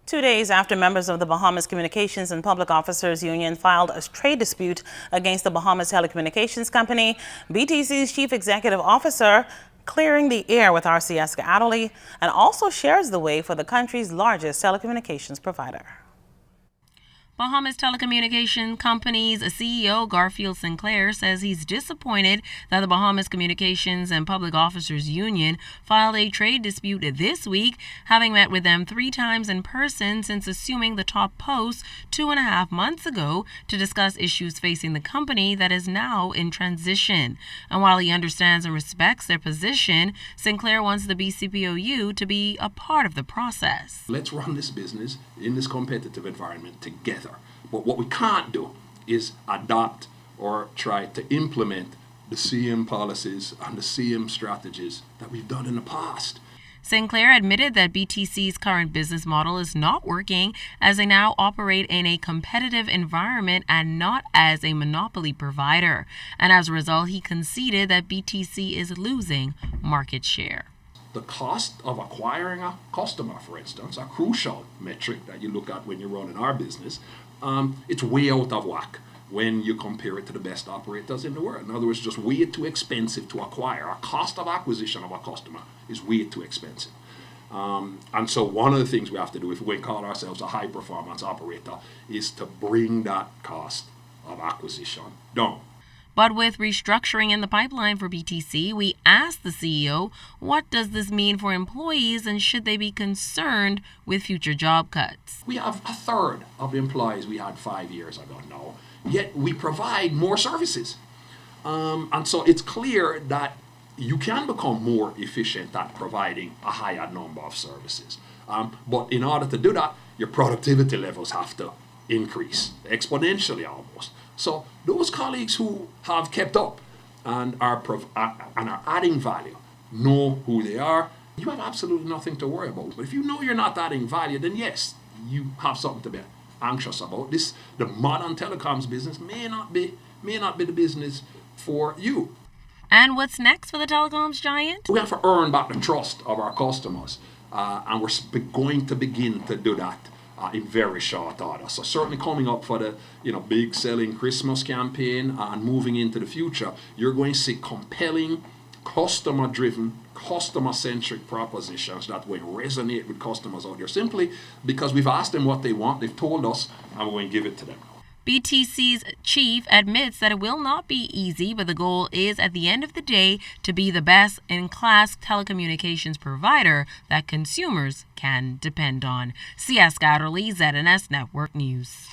2 days after members of the Bahamas Communications and Public Officers Union filed a trade dispute against the Bahamas Telecommunications Company, B.T.C's Chief Executive Officer clearing the air with RCS Adderley and also shares the way for the country's largest telecommunications provider. Bahamas Telecommunication Company's CEO Garfield Sinclair says he's disappointed that the Bahamas Communications and Public Officers Union filed a trade dispute this week, having met with them 3 times in person since assuming the top post 2.5 months ago to discuss issues facing the company that is now in transition. And while he understands and respects their position, Sinclair wants the BCPOU to be a part of the process. Let's run this business in this competitive environment together. But what we can't do is adopt or try to implement the CM policies and the CM strategies that we've done in the past. Sinclair admitted that B.T.C's current business model is not working as they now operate in a competitive environment and not as a monopoly provider. And as a result, he conceded that B.T.C is losing market share. The cost of acquiring a customer, for instance, a crucial metric that you look at when you're running our business, it's way out of whack when you compare it to the best operators in the world. In other words, just way too expensive to acquire. Our cost of acquisition of a customer is way too expensive. And so one of the things we have to do if we call ourselves a high performance operator is to bring that cost of acquisition down. But with restructuring in the pipeline for B.T.C, we asked the CEO, what does this mean for employees and should they be concerned with future job cuts? We have a third of the employees we had 5 years ago now, yet we provide more services. And so it's clear that you can become more efficient at providing a higher number of services. But in order to do that, your productivity levels have to increase exponentially almost. So those colleagues who have kept up and are adding value know who they are. You have absolutely nothing to worry about. But if you know you're not adding value, then yes, you have something to be anxious about. The modern telecoms business may not be the business for you. And what's next for the telecoms giant? We have to earn back the trust of our customers, and we're going to begin to do that in very short order. So certainly coming up for the big selling Christmas campaign and moving into the future, you're going to see compelling, customer-driven, customer-centric propositions that will resonate with customers out there simply because we've asked them what they want, they've told us, and we're going to give it to them. B.T.C's chief admits that it will not be easy, but the goal is at the end of the day to be the best-in-class telecommunications provider that consumers can depend on. C.S. Adderley, ZNS Network News.